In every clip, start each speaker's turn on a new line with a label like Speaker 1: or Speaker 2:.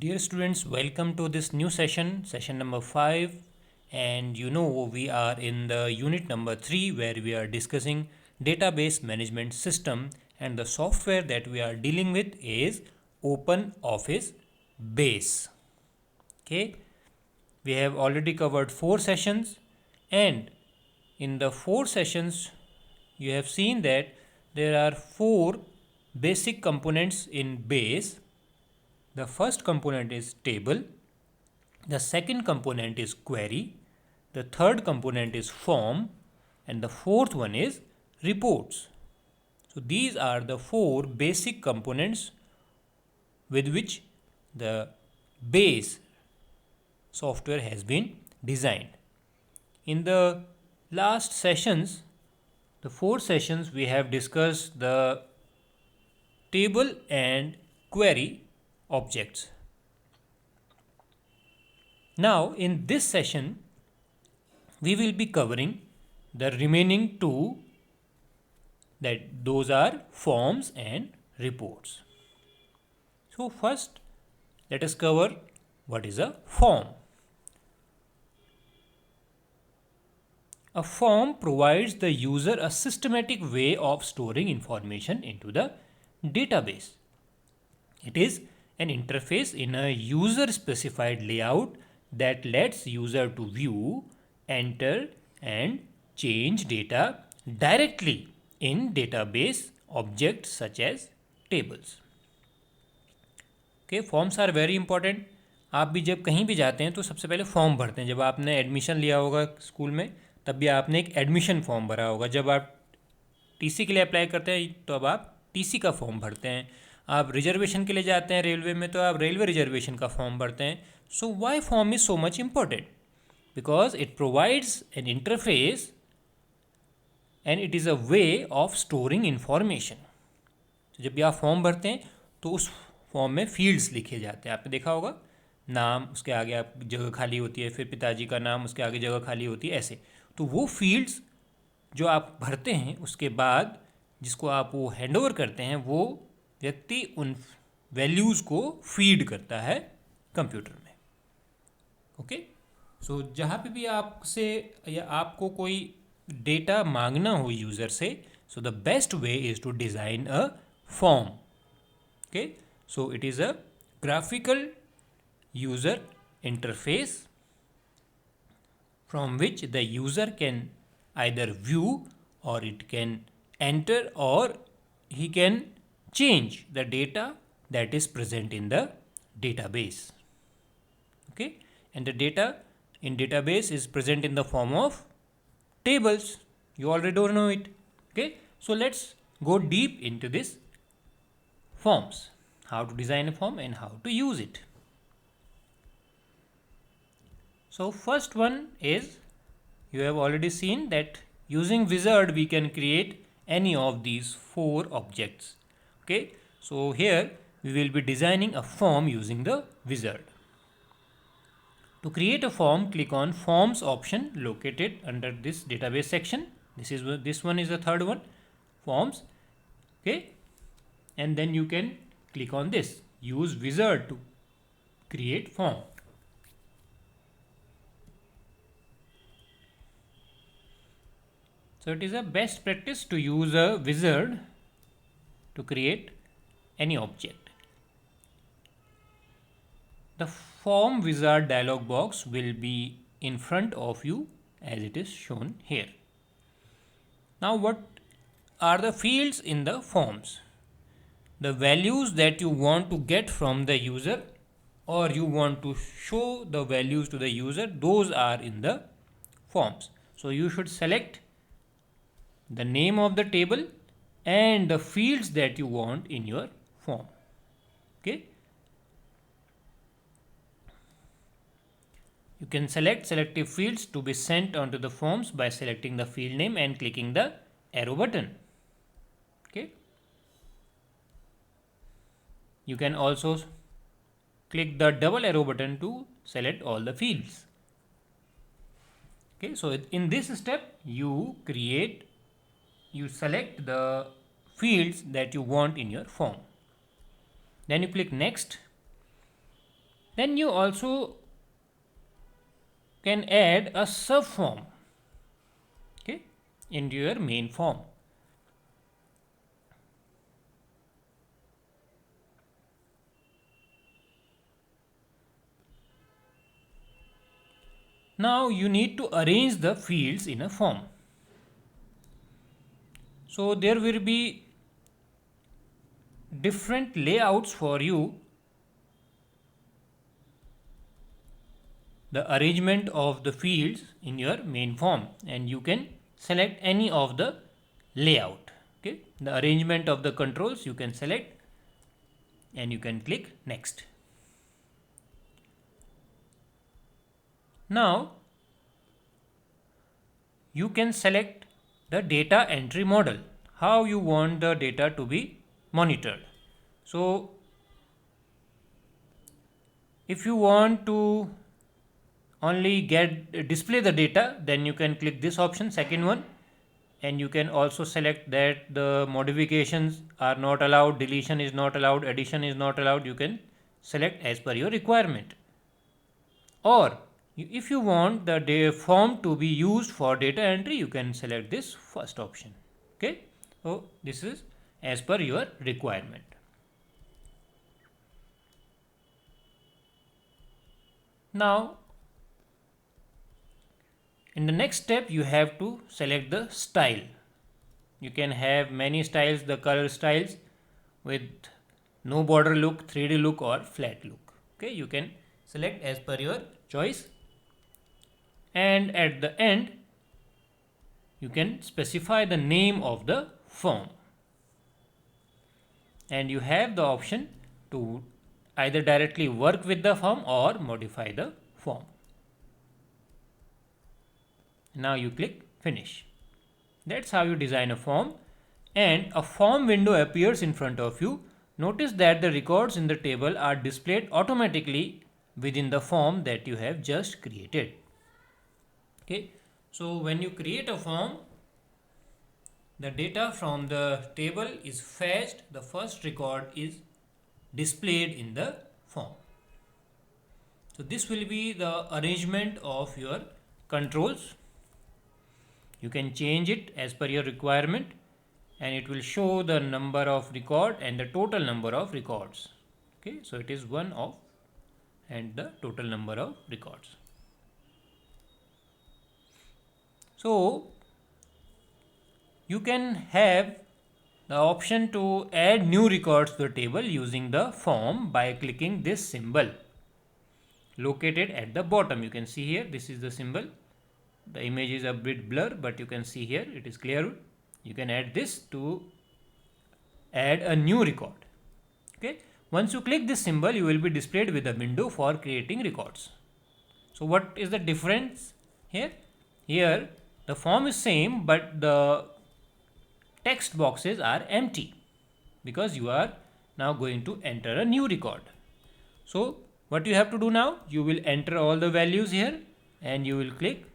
Speaker 1: Dear students, welcome to this new session, session number 5. And we are in the unit number 3 where we are discussing database management system, and the software that we are dealing with is Open Office Base. Okay, we have already covered 4 sessions, and in the 4 sessions you have seen that there are 4 basic components in base. The first component is table, the second component is query, the third component is form, and the fourth one is reports. So these are the 4 basic components with which the base software has been designed. In the last sessions, the 4 sessions, we have discussed the table and query objects. Now, in this session, we will be covering the remaining 2, that those are forms and reports. So, first, let us cover what is a form. A form provides the user a systematic way of storing information into the database. It is an interface in a user specified layout that lets user to view, enter and change data directly in database objects such as tables. Okay, forms are very important. आप भी जब कहीं भी जाते हैं तो सबसे पहले फॉर्म भरते हैं. जब आपने एडमिशन लिया होगा स्कूल में, तब भी आपने एक एडमिशन फॉर्म भरा होगा. जब आप टीसी के लिए अप्लाई करते हैं तो अब आप टीसी का फॉर्म भरते हैं. आप रिजर्वेशन के लिए जाते हैं रेलवे में तो आप रेलवे रिजर्वेशन का फॉर्म भरते हैं. So why form is so much important? Because it provides an interface and it is a way of storing information. जब भी आप फॉर्म भरते हैं तो उस फॉर्म में फील्ड्स लिखे जाते हैं. आपने देखा होगा, नाम, उसके आगे आप जगह खाली होती है, फिर पिताजी का नाम, उसके आगे जगह खाली होती है, ऐसे. तो वो फील्ड्स जो आप भरते हैं, उसके बाद जिसको आप वो हैंड ओवर करते हैं, वो व्यक्ति उन वैल्यूज़ को फीड करता है कंप्यूटर में. ओके, सो जहाँ पे भी आपसे या आपको कोई डेटा मांगना हो यूज़र से, so the best way is to design a form. Okay, so it is a graphical user interface from which the user can either view, or it can enter, or he can change the data that is present in the database. Okay, and the data in database is present in the form of tables. You already don't know it. Okay, so let's go deep into this forms, how to design a form and how to use it. So first one is, you have already seen that using wizard we can create any of these 4 objects. Okay, so here we will be designing a form using the wizard. To create a form, click on forms option located under this database section. This one is the third one, forms. Okay, and then you can click on this, use wizard to create form. So it is a best practice to use a wizard to create any object. The form wizard dialog box will be in front of you as it is shown here. Now what are the fields in the forms? The values that you want to get from the user, or you want to show the values to the user, those are in the forms. So you should select the name of the table and the fields that you want in your form. Okay, you can select selective fields to be sent onto the forms by selecting the field name and clicking the arrow button. Okay, you can also click the double arrow button to select all the fields. Okay, so in this step you select the fields that you want in your form. Then you click next. Then you also can add a sub form, okay, into your main form. Now you need to arrange the fields in a form. So there will be different layouts for you. The arrangement of the fields in your main form, and you can select any of the layout. Okay, the arrangement of the controls you can select and you can click next. Now you can select the data entry model, how you want the data to be monitored. So if you want to only display the data, then you can click this option, second one, and you can also select that the modifications are not allowed, deletion is not allowed, addition is not allowed. You can select as per your requirement. Or if you want the form to be used for data entry, you can select this first option. Okay, so this is as per your requirement. Now in the next step you have to select the style. You can have many styles, the color styles with no border look, 3D look or flat look. Okay, you can select as per your choice, and at the end you can specify the name of the form, and you have the option to either directly work with the form or modify the form. Now you click finish. That's how you design a form, and a form window appears in front of you. Notice that the records in the table are displayed automatically within the form that you have just created. Okay, so when you create a form, the data from the table is fetched, the first record is displayed in the form. So this will be the arrangement of your controls. You can change it as per your requirement, and it will show the number of record and the total number of records. Okay, so it is one of and the total number of records. So you can have the option to add new records to the table using the form by clicking this symbol located at the bottom. You can see here, this is the symbol. The image is a bit blur, but you can see here it is clear. You can add this to add a new record. Okay, once you click this symbol, you will be displayed with a window for creating records. So what is the difference here? Here the form is same, but the text boxes are empty because you are now going to enter a new record. So what you have to do now, you will enter all the values here and you will click.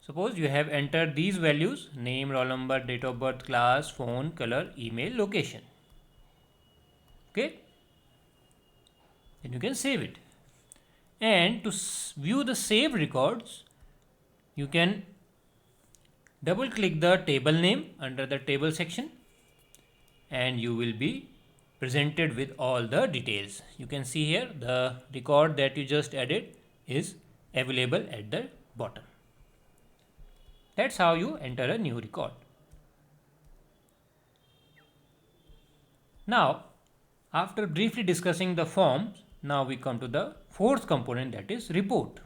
Speaker 1: Suppose you have entered these values: name, roll number, date of birth, class, phone, color, email, location. Okay, then you can save it. And to view the saved records, you can double click the table name under the table section, and you will be presented with all the details. You can see here the record that you just added is available at the bottom. That's how you enter a new record. Now, after briefly discussing the forms, now we come to the fourth component, that is report.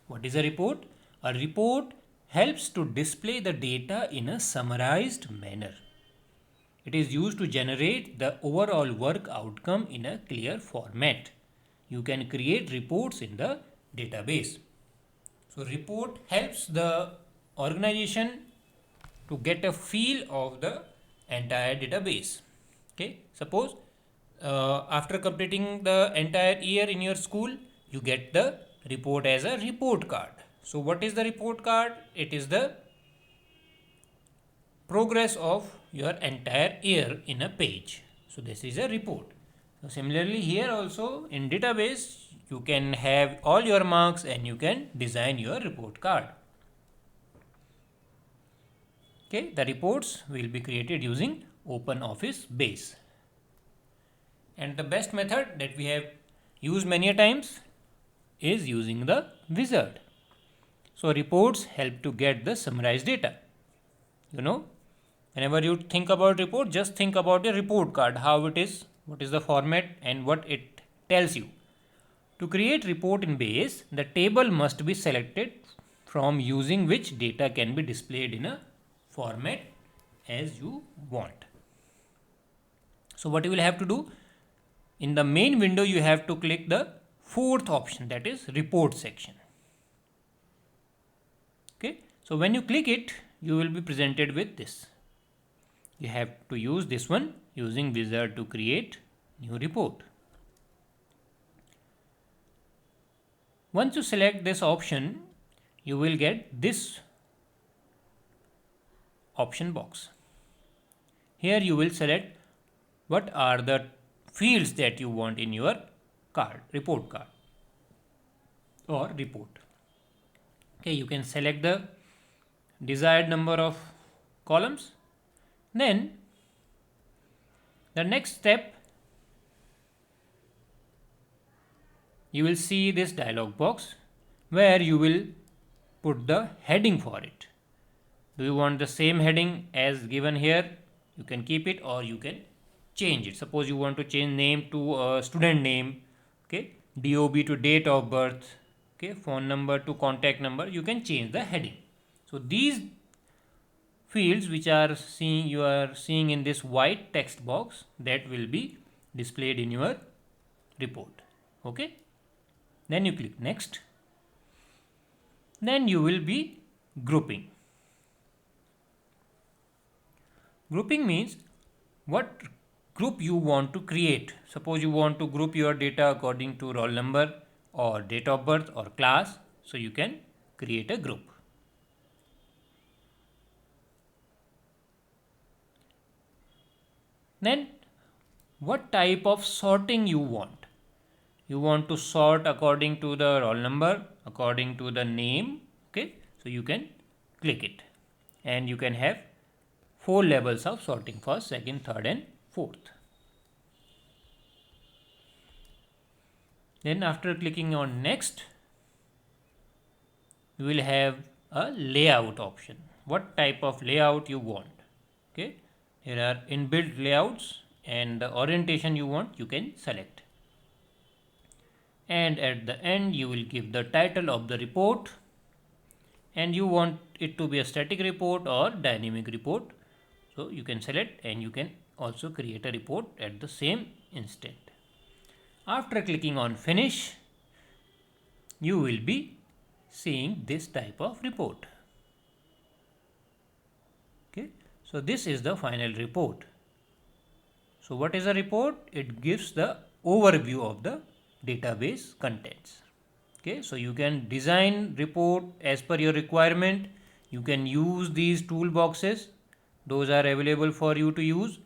Speaker 1: What is a report? A report helps to display the data in a summarized manner. It is used to generate the overall work outcome in a clear format. You can create reports in the database. So report helps the organization to get a feel of the entire database. Okay, suppose after completing the entire year in your school, you get the report as a report card. So what is the report card? It is the progress of your entire year in a page. So this is a report. So similarly here also in database you can have all your marks and you can design your report card. Okay, the reports will be created using OpenOffice Base. And the best method that we have used many a times is using the wizard. So reports help to get the summarized data. You know, whenever you think about report, just think about a report card, how it is, what is the format and what it tells you. To create report in Base, the table must be selected from using which data can be displayed in a format as you want. So what you will have to do, in the main window you have to click the fourth option, that is report section. Okay, so when you click it, you will be presented with this. You have to use this one using wizard to create new report. Once you select this option, you will get this option box. Here you will select what are the fields that you want in your card, report card or report. Okay, you can select the desired number of columns. Then the next step, you will see this dialog box where you will put the heading for it. Do you want the same heading as given here? You can keep it or you can change it. Suppose you want to change name to a student name, okay, DOB to date of birth, okay, phone number to contact number, you can change the heading. So these fields which are you are seeing in this white text box, that will be displayed in your report. Okay, then you click next. Then you will be grouping. Grouping means what group you want to create. Suppose you want to group your data according to roll number or date of birth or class, so you can create a group. Then what type of sorting you want? You want to sort according to the roll number, according to the name, okay, so you can click it and you can have 4 levels of sorting: first, second, third and fourth. Then after clicking on next, you will have a layout option. What type of layout you want? Okay, here are inbuilt layouts and the orientation you want, you can select. And at the end you will give the title of the report, and you want it to be a static report or dynamic report, so you can select and you can also create a report at the same instant. After clicking on finish, you will be seeing this type of report. Okay, so this is the final report. So what is a report? It gives the overview of the database contents. Okay, so you can design report as per your requirement. You can use these toolboxes, those are available for you to use.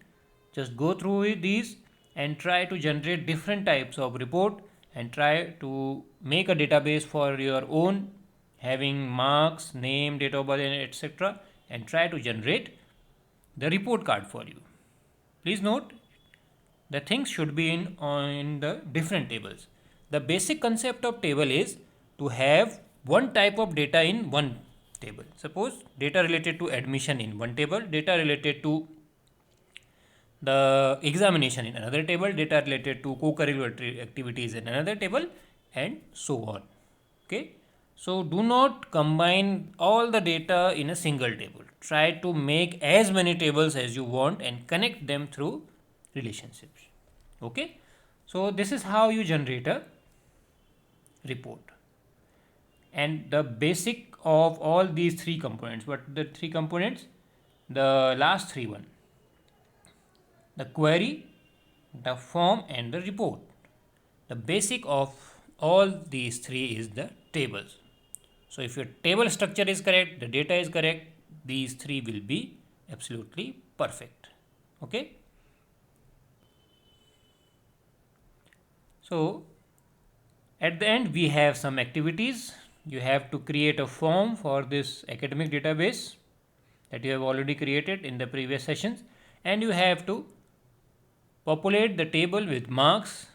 Speaker 1: Just go through these and try to generate different types of report and try to make a database for your own, having marks, name, date of birth, etc., and try to generate the report card for you. Please note, the things should be in the different tables. The basic concept of table is to have one type of data in one table. Suppose data related to admission in one table, data related to the examination in another table, data related to co-curricular activities in another table, and so on. Okay, so do not combine all the data in a single table. Try to make as many tables as you want and connect them through relationships. Okay, so this is how you generate a report. And the basic of all these three components, what the three components? The last three one: the query, the form and the report. The basic of all these three is the tables. So if your table structure is correct, the data is correct, these three will be absolutely perfect. Okay. So at the end we have some activities. You have to create a form for this academic database that you have already created in the previous sessions, and you have to populate the table with marks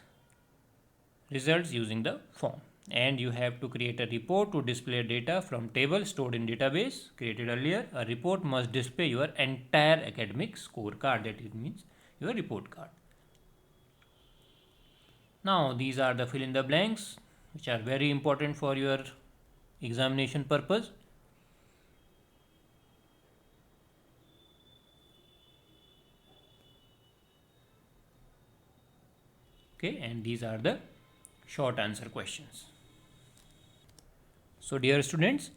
Speaker 1: results using the form, and you have to create a report to display data from table stored in database created earlier. A report must display your entire academic scorecard, that it means your report card. Now these are the fill in the blanks which are very important for your examination purpose. Okay, and these are the short answer questions. So dear students,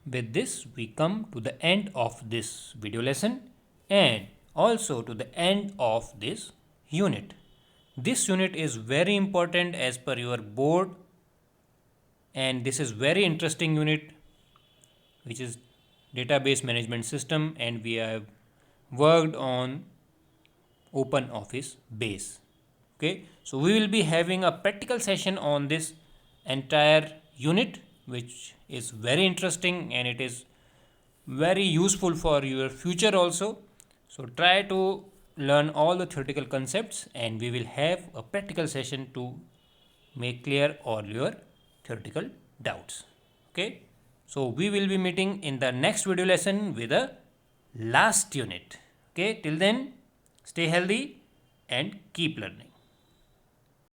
Speaker 1: with this we come to the end of this video lesson and also to the end of this unit. This unit is very important as per your board, and this is very interesting unit which is database management system, and we have worked on open office base. Okay, so we will be having a practical session on this entire unit which is very interesting and it is very useful for your future also. So try to learn all the theoretical concepts and we will have a practical session to make clear all your theoretical doubts. Okay, so we will be meeting in the next video lesson with a last unit. Okay, till then stay healthy and keep learning.